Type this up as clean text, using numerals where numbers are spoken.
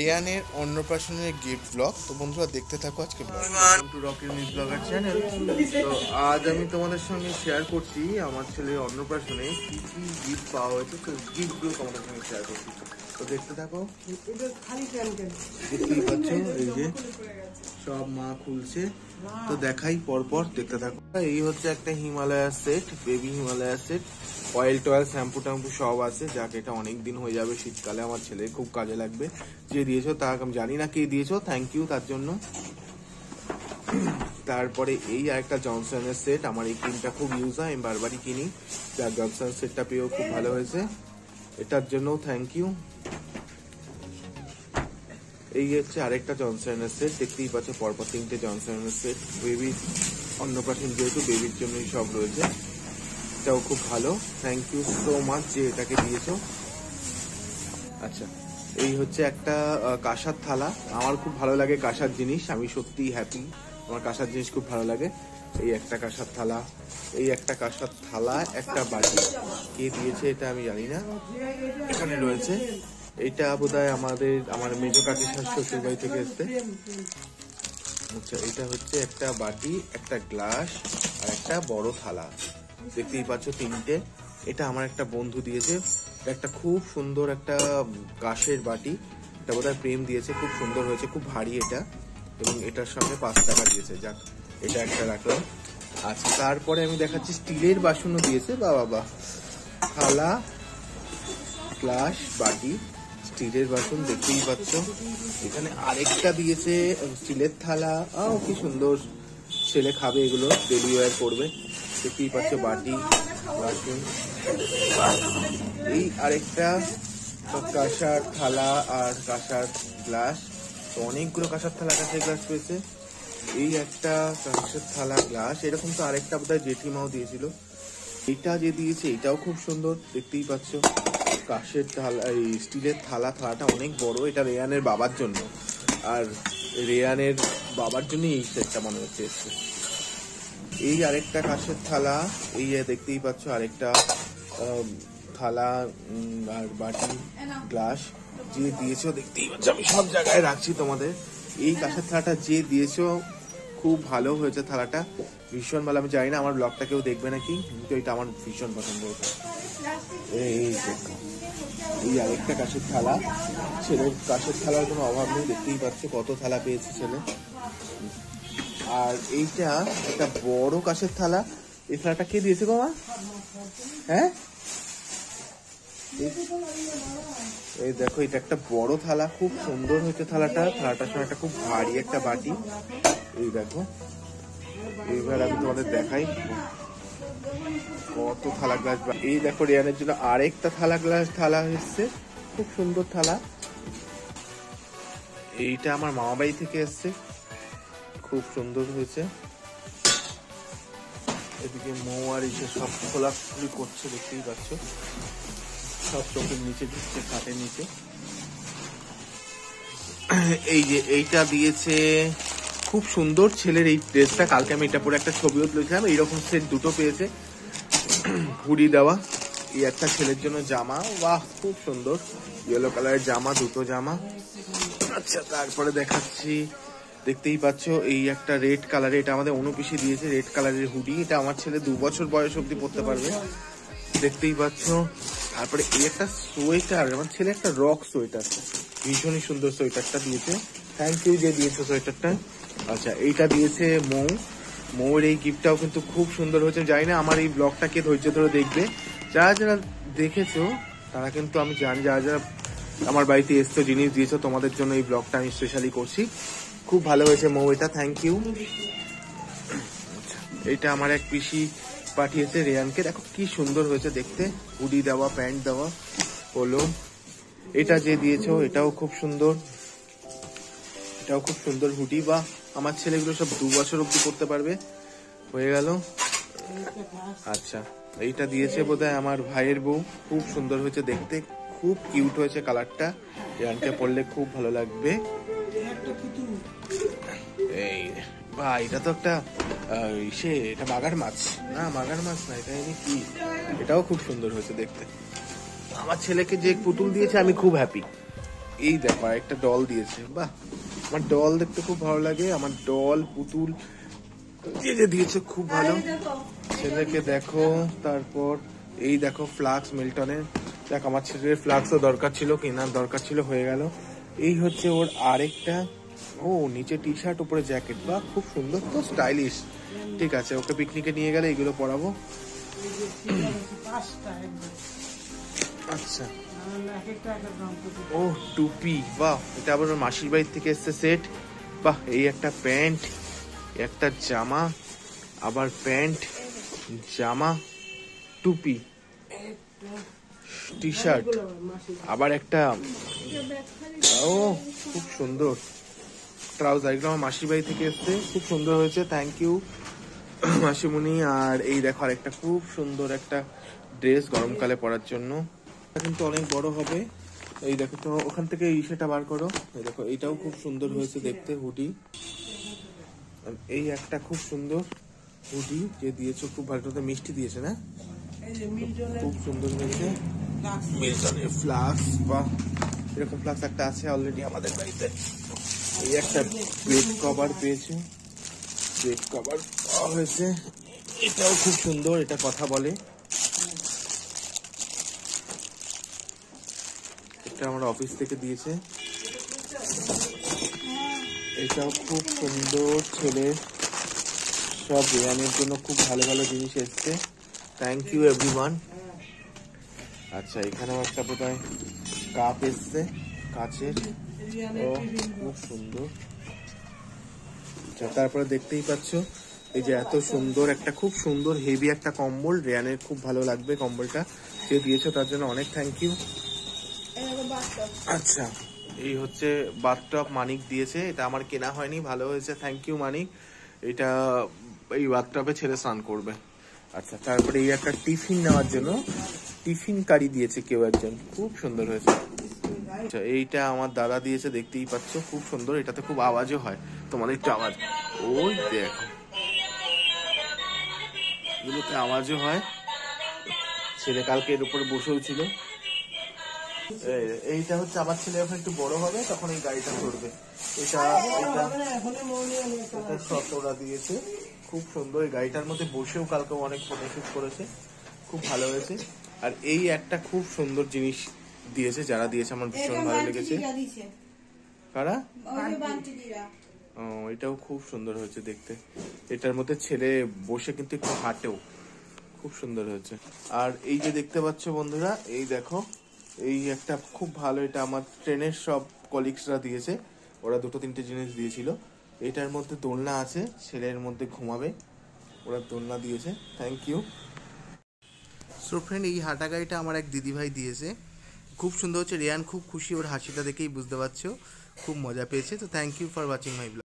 রিয়ানের অন্নপ্রাশনের gift blog. তো বন্ধুরা দেখতে থাকো আজকে ব্লগ। টু রকের মিস ব্লগার চ্যানেল। তো আজ আমি তোমাদের সঙ্গে শেয়ার করছি আমার ছেলের অন্নপ্রাশনে কি কি গিফট পাওয়া হয়েছে। তো গিফটগুলো তোমাদের সঙ্গে শেয়ার করছি, তো দেখতে থাকো। দেখতেই পাচ্ছ এই যে সব মা খুলছে, তো দেখাই পরপর, দেখতে থাকো। এই হচ্ছে একটা Himalaya set, baby Himalaya set. Oil টয়েল শ্যাম্পু ট্যাম্পু সব আছে, যাকে এটা অনেক দিন হয়ে যাবে, শীতকালে আমার ছেলে খুব কাজে লাগবে। যে দিয়েছো তাকে আমি জানি না কে দিয়েছো, থ্যাংক ইউ তার জন্য। তারপরে এই আরেকটা জনসনের সেট, আমার এই ক্রিমটা খুব ইউজ হয়, আমি বারবারই কিনি। যার জনসন সেটটা পেয়েও খুব ভালো হয়েছে, এটার জন্য থ্যাংক ইউ। এই হচ্ছে আরেকটা জনসনের সেট, দেখতেই পাচ্ছ পরপর তিনটে জনসনের সেট। বেবি অন্নপ্রাশন যেহেতু বেবির জন্যই সব রয়েছে, এটাও খুব ভালো, থ্যাংক ইউ সো মাচ যে এটাকে দিয়েছো। আচ্ছা, এই হচ্ছে একটা কাঁসার থালা। আমার খুব ভালো লাগে কাঁসার জিনিস, আমি সত্যিই হ্যাপি, আমার কাঁসার জিনিস খুব ভালো লাগে। এই একটা কাঁসার থালা, এই একটা কাঁসার থালা, একটা বাটি। কে দিয়েছে এটা আমি জানি না, এখানে রয়েছে। এটা বোধহয় আমার মেজো কাকি শ্বশুর বাড়ি থেকে এসছে। আচ্ছা, এটা হচ্ছে একটা বাটি, একটা গ্লাস আর একটা বড় থালা, দেখতেই পাচ্ছ তিনটে। এটা আমার একটা বন্ধু দিয়েছে, একটা খুব সুন্দর একটা কাঁসের বাটি, এটা বোধহয় প্রেম দিয়েছে, খুব সুন্দর হয়েছে, খুব ভারী এটা, এবং এটার সঙ্গে 5 টাকা দিয়েছে। যাক, এটা একটা রাখলাম। আচ্ছা, তারপরে আমি দেখাচ্ছি স্টিলের বাসনও দিয়েছে। বাবা, থালা, গ্লাস, বাটি, স্টিলের বাসন, দেখতেই পাচ্ছ। এখানে আরেকটা দিয়েছে স্টিলের থালা, কি সুন্দর, ছেলে খাবে এগুলো, ডেলি ওয়্যার করবে, দেখতেই পাচ্ছ। বাটি, বাসন, এই আরেকটা কাঁসার থালা আর কাঁসার গ্লাস। তো অনেকগুলো কাঁসার থালা কাঁসার গ্লাস পেয়েছে। এই একটা কাঁসার থালা গ্লাস, এরকম তো আরেকটা বোধহয় জেঠিমাও দিয়েছিল। এটা যে দিয়েছে এটাও খুব সুন্দর, দেখতেই পাচ্ছ। কাঁসের থালা, এই স্টিলের থালাটা অনেক বড়, এটা রেয়ানের বাবার জন্য, আর রেয়ানের বাবার জন্য এই সেটটা মনে হচ্ছে। এই আরেকটা কাঁসের থালা, এই দেখতেই পাচ্ছ আরেকটা থালা আর বাটি, গ্লাস যে দিয়েছো, দেখতেই পাচ্ছ আমি সব জায়গায় রাখছি তোমাদের। এই কাঁসের থালাটা যে দিয়েছো খুব ভালো হয়েছে, থালাটা ভীষণ ভালো। আমি জানি না আমার ব্লগটা কেউ দেখবে নাকি, কিন্তু এটা আমার ভীষণ পছন্দ হয়েছে। এই আরেকটা কাঁসের থালা, ছেলের কাঁসের থালার কোনো অভাব নেই, দেখতেই পাচ্ছ কত থালা পেয়েছে ছেলে। আর এইটা একটা বড় কাঁসের থালা, এই থালাটা কে দিয়েছে গো মা? হ্যাঁ, এই দেখো, এটা একটা বড় থালা, খুব সুন্দর হয়েছে থালাটার সঙ্গে একটা খুব ভারী একটা বাটি। এই দেখো, এইবার আমি তোমাদের দেখাই কত থালা গ্লাস। এই দেখো, রিয়ানের জন্য আরেকটা থালা এসছে, খুব সুন্দর থালা। এইটা আমার মামা বাড়ি থেকে এসছে, খুব সুন্দর হয়েছে। এদিকে মৌ আর এসে সব খোলাখুলি করছে, দেখতেই পাচ্ছ, সব চোখের নিচে ঢুকছে, খাটের নিচে। এই যে এইটা দিয়েছে, খুব সুন্দর ছেলের এই ড্রেসটা, কালকে আমি এটা পরে একটা ছবিও তুলেছিলাম। এইরকম সেট দুটো পেয়েছে, হুডি দেওয়া। এই একটা ছেলের জন্য জামা, বাহ খুব সুন্দর, ইয়েলো কালারের জামা, দুটো জামা। আচ্ছা, তারপরে দেখাচ্ছি, দেখতেই পাচ্ছ এই একটা রেড কালারের, এটা আমাদের অনুপিসি দিয়েছে, রেড কালারের হুডি। এটা আমার ছেলে 2 বছর বয়স অব্দি পড়তে পারবে, দেখতেই পাচ্ছ। তারপরে এই একটা সোয়েটার, আমার ছেলে একটা রক সোয়েটার, ভীষণই সুন্দর সোয়েটারটা দিয়েছে, থ্যাংক ইউ যে দিয়েছে সোয়েটারটা। আচ্ছা, এইটা দিয়েছে মৌর এই গিফটটাও কিন্তু খুব সুন্দর হয়েছে। জানি না আমার এই ব্লগটাকে ধৈর্য ধরে দেখবে, যারা যারা দেখেছো তারা কিন্তু, আমি জানি যারা যারা আমার বাড়িতে এসছো, জিনিস দিয়েছো, তোমাদের জন্য এই ব্লগটা আমি স্পেশালি করছি। খুব ভালো হয়েছে মৌ, এটা থ্যাংক ইউ। এটা আমার এক পিসি পাঠিয়েছে রেয়ানকে, দেখো কি সুন্দর হয়েছে দেখতে, হুডি দেওয়া, প্যান্ট দেওয়া হলো। এটা যে দিয়েছো এটাও খুব সুন্দর, এটাও খুব সুন্দর হুডি। বা আমার ছেলেগুলো সব 2 বছর অব্দি করতে পারবে, হয়ে গেল। আচ্ছা, এইটা দিয়েছে বোধহয় আমার ভাইয়ের বউ, খুব সুন্দর হয়েছে দেখতে, খুব কিউট হয়েছে কালারটা, রেয়ানকে পরলে খুব ভালো লাগবে। এই বা, এটা তো একটা এটা মাগার মাছ না, মাগার মাছ না, এটা কি, এটাও খুব সুন্দর হয়েছে দেখতে। আমার ছেলেকে যে পুতুল দিয়েছে আমি খুব হ্যাপি, এই দেখো একটা ডল দিয়েছে, বাহ আমার ডল দেখতে খুব ভালো লাগে, আমার ডল পুতুল যে দিয়েছে খুব ভালো। ছেলেকে দেখো, তারপর এই দেখো ফ্লাক্স মিল্টনের, দেখ আমার ছেলের ফ্লাক্সও দরকার ছিল, কেনার দরকার ছিল, হয়ে গেল। এই হচ্ছে ওর আরেকটা, ও নিচে টি শার্ট উপরে জ্যাকেট, বা খুব সুন্দর তো স্টাইলিশ। ঠিক আছে, ওকে পিকনিকে নিয়ে গেলে এগুলো পরাবো। আচ্ছা, ও টুপি, বাহ এটা আবার ওর মাসির বাড়ির থেকে এসছে সেট। বাহ, এই একটা প্যান্ট, একটা জামা, আবার প্যান্ট, জামা, টুপি, টি শার্ট, আবার একটা, ও খুব সুন্দর ট্রাউজার। এগুলো আমার মাসির বাড়ি থেকে এসছে, খুব সুন্দর হয়েছে, থ্যাংক ইউ মাসিমণি। আর এই দেখো আরেকটা খুব সুন্দর একটা ড্রেস গরমকালে পরার জন্য, কিন্তু অনেক বড় হবে। এই দেখো তো, ওখান থেকে সেটা বার করো। এই দেখো এইটাও খুব সুন্দর হয়েছে দেখতে, হুডি। এই একটা খুব সুন্দর হুডি যে দিয়েছো, খুব ভালো, মিষ্টি দিয়েছে না, খুব সুন্দর হয়েছে। মিল্টনের ফ্লাক্স, বা এরকম ফ্লাক্স একটা আছে অলরেডি আমাদের বাড়িতে। এই একটা বেড কভার পেয়েছে, বেড কভার পাওয়া হয়েছে, এটাও খুব সুন্দর, এটা কথা বলে। এটা আমার অফিস থেকে দিয়েছে, এটাও খুব সুন্দর। ছেলে সব রেয়ানের জন্য খুব ভালো ভালো জিনিস এসছে, থ্যাংক ইউ এভরিওয়ান। আচ্ছা, এখানেও একটা বোধহয় কাপ এসছে কাচের, ও খুব সুন্দর। আচ্ছা, তারপরে দেখতেই পাচ্ছ এই যে এত সুন্দর একটা, খুব সুন্দর হেভি একটা কম্বল, রেয়ানের খুব ভালো লাগবে কম্বলটা, যে দিয়েছো তার জন্য অনেক থ্যাংক ইউ। আচ্ছা, এই হচ্ছে বাথটব মানিক দিয়েছে, এটা আমার কেনা হয়নি, ভালো হয়েছে, থ্যাংক ইউ মানিক। এটা এই বাথটবে ছেলে স্নান করবে। আচ্ছা, তারপরে এই একটা টিফিন নেওয়ার জন্য টিফিন কারি দিয়েছে কেউ একজন, খুব সুন্দর হয়েছে। আচ্ছা, এইটা আমার দাদা দিয়েছে, দেখতেই পাচ্ছ খুব সুন্দর, এটাতে খুব আওয়াজও হয়, তোমাদের একটু আওয়াজ, ওই দেখো এগুলোতে আওয়াজও হয়। ছেলে কালকে এর উপরে বসেও ছিল। এইটা হচ্ছে আমার ছেলে যখন একটু বড় হবে তখন এই গাড়িটা চড়বে। এটা ওরা দিয়েছে, খুব সুন্দর, এই গাড়িটার মধ্যে বসেও কালকে অনেক ফটোশুট করেছে, খুব ভালো হয়েছে। আর এই একটা খুব সুন্দর জিনিস দিয়েছে, যারা দিয়েছে আমার ভীষণ ভালো লেগেছে। কারা? ও, এটাও খুব সুন্দর হয়েছে দেখতে, এটার মধ্যে ছেলে বসে কিন্তু একটু হাঁটেও, খুব সুন্দর হয়েছে। আর এই যে দেখতে পাচ্ছ বন্ধুরা, এই দেখো এই একটা খুব ভালো, এটা আমার ট্রেনের সব কলিগসরা দিয়েছে, ওরা দুটো তিনটে জিনিস দিয়েছিল। এটার মধ্যে দোলনা আছে, ছেলের মধ্যে ঘুমাবে, ওরা দোলনা দিয়েছে, থ্যাংক ইউ। সো ফ্রেন্ড, এই হাঁটা গাড়িটা আমার এক দিদিভাই দিয়েছে, খুব সুন্দর হচ্ছে, রিয়ান খুব খুশি, ওর হাসিটা দেখেই বুঝতে পারছো খুব মজা পেয়েছে। তো thank you for watching my blog.